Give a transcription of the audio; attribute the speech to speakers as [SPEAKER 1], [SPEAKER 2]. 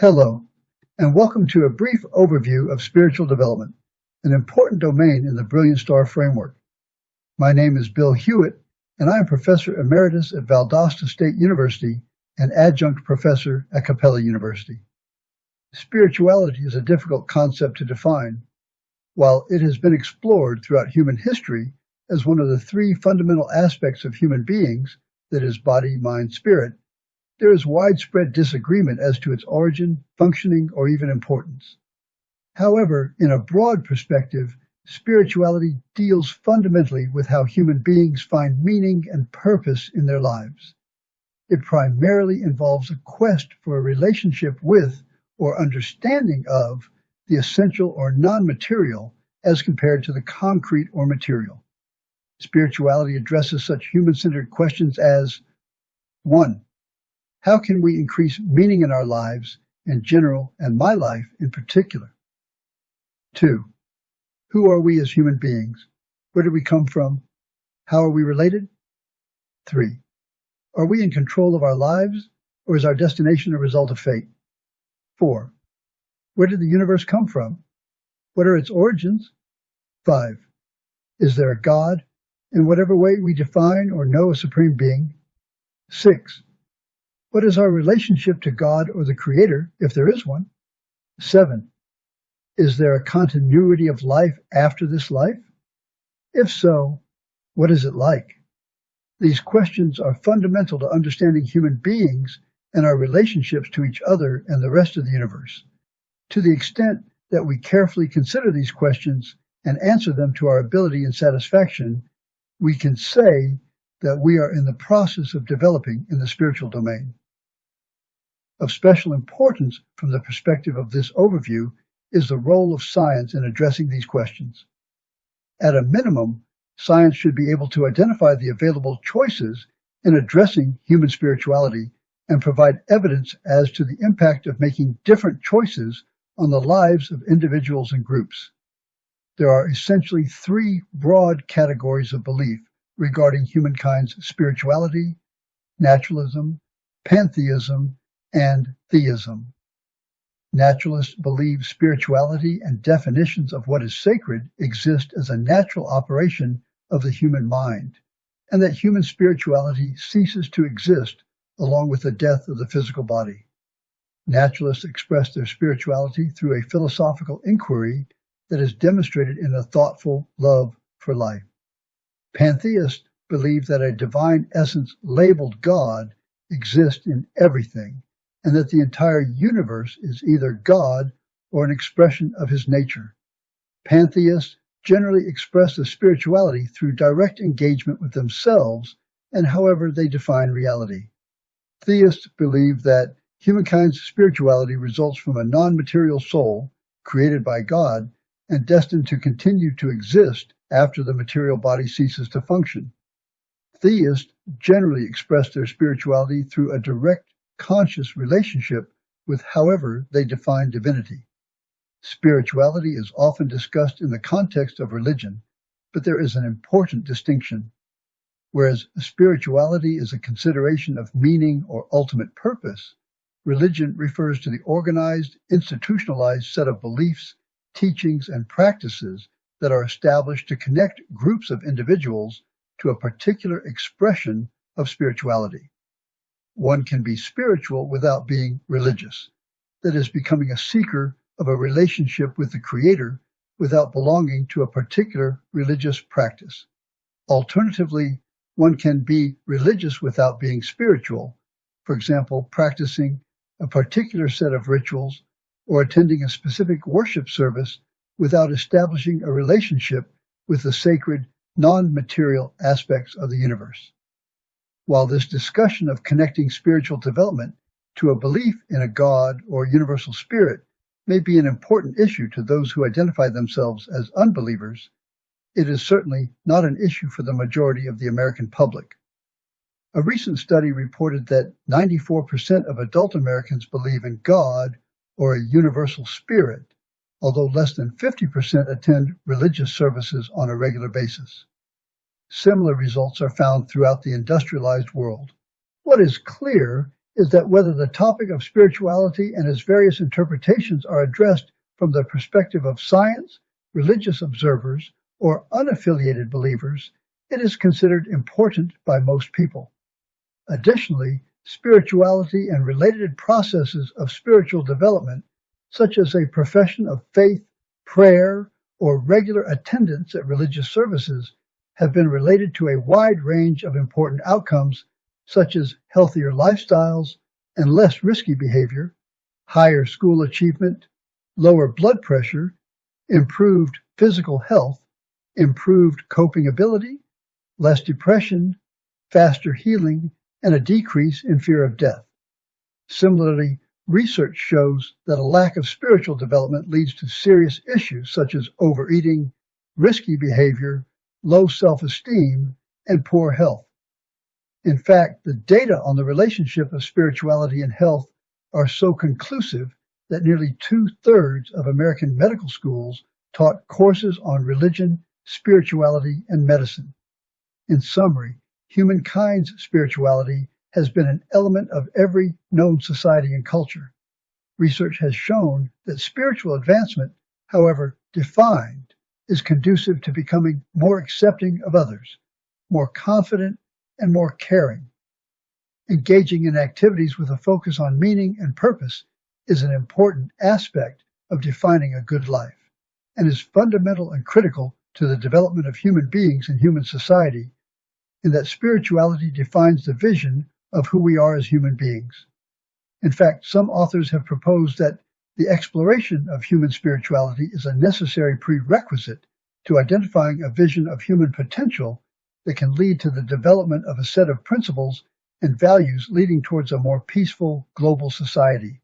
[SPEAKER 1] Hello, and welcome to a brief overview of spiritual development, an important domain in the Brilliant Star Framework. My name is Bill Hewitt, and I am Professor Emeritus at Valdosta State University and Adjunct Professor at Capella University. Spirituality is a difficult concept to define. While it has been explored throughout human history as one of the three fundamental aspects of human beings, that is, body, mind, spirit, there is widespread disagreement as to its origin, functioning, or even importance. However, in a broad perspective, spirituality deals fundamentally with how human beings find meaning and purpose in their lives. It primarily involves a quest for a relationship with or understanding of the essential or non-material as compared to the concrete or material. Spirituality addresses such human-centered questions as 1. How can we increase meaning in our lives in general and my life in particular? 2. Who are we as human beings? Where did we come from? How are we related? 3. Are we in control of our lives, or is our destination a result of fate? 4. Where did the universe come from? What are its origins? 5. Is there a God, in whatever way we define or know a supreme being? 6. What is our relationship to God or the Creator, if there is one? 7. Is there a continuity of life after this life? If so, what is it like? These questions are fundamental to understanding human beings and our relationships to each other and the rest of the universe. To the extent that we carefully consider these questions and answer them to our ability and satisfaction, we can say that we are in the process of developing in the spiritual domain. Of special importance from the perspective of this overview is the role of science in addressing these questions. At a minimum, science should be able to identify the available choices in addressing human spirituality and provide evidence as to the impact of making different choices on the lives of individuals and groups. There are essentially three broad categories of belief regarding humankind's spirituality: naturalism, pantheism, and theism. Naturalists believe spirituality and definitions of what is sacred exist as a natural operation of the human mind, and that human spirituality ceases to exist along with the death of the physical body. Naturalists express their spirituality through a philosophical inquiry that is demonstrated in a thoughtful love for life. Pantheists believe that a divine essence labeled God exists in everything, and that the entire universe is either God or an expression of his nature. Pantheists generally express their spirituality through direct engagement with themselves and however they define reality. Theists believe that humankind's spirituality results from a non-material soul created by God and destined to continue to exist after the material body ceases to function. Theists generally express their spirituality through a direct conscious relationship with however they define divinity. Spirituality is often discussed in the context of religion, but there is an important distinction. Whereas spirituality is a consideration of meaning or ultimate purpose, religion refers to the organized, institutionalized set of beliefs, teachings, and practices that are established to connect groups of individuals to a particular expression of spirituality. One can be spiritual without being religious, that is, becoming a seeker of a relationship with the Creator without belonging to a particular religious practice. Alternatively, one can be religious without being spiritual, for example, practicing a particular set of rituals or attending a specific worship service without establishing a relationship with the sacred, non-material aspects of the universe. While this discussion of connecting spiritual development to a belief in a God or universal spirit may be an important issue to those who identify themselves as unbelievers, it is certainly not an issue for the majority of the American public. A recent study reported that 94% of adult Americans believe in God or a universal spirit, although less than 50% attend religious services on a regular basis. Similar results are found throughout the industrialized world. What is clear is that whether the topic of spirituality and its various interpretations are addressed from the perspective of science, religious observers, or unaffiliated believers, it is considered important by most people. Additionally, spirituality and related processes of spiritual development, such as a profession of faith, prayer, or regular attendance at religious services, have been related to a wide range of important outcomes such as healthier lifestyles and less risky behavior, higher school achievement, lower blood pressure, improved physical health, improved coping ability, less depression, faster healing, and a decrease in fear of death. Similarly, research shows that a lack of spiritual development leads to serious issues such as overeating, risky behavior, low self-esteem, and poor health. In fact, the data on the relationship of spirituality and health are so conclusive that nearly 2/3 of American medical schools taught courses on religion, spirituality, and medicine. In summary, humankind's spirituality has been an element of every known society and culture. Research has shown that spiritual advancement, however defined, is conducive to becoming more accepting of others, more confident, and more caring. Engaging in activities with a focus on meaning and purpose is an important aspect of defining a good life, and is fundamental and critical to the development of human beings and human society, in that spirituality defines the vision of who we are as human beings. In fact, some authors have proposed that the exploration of human spirituality is a necessary prerequisite to identifying a vision of human potential that can lead to the development of a set of principles and values leading towards a more peaceful global society.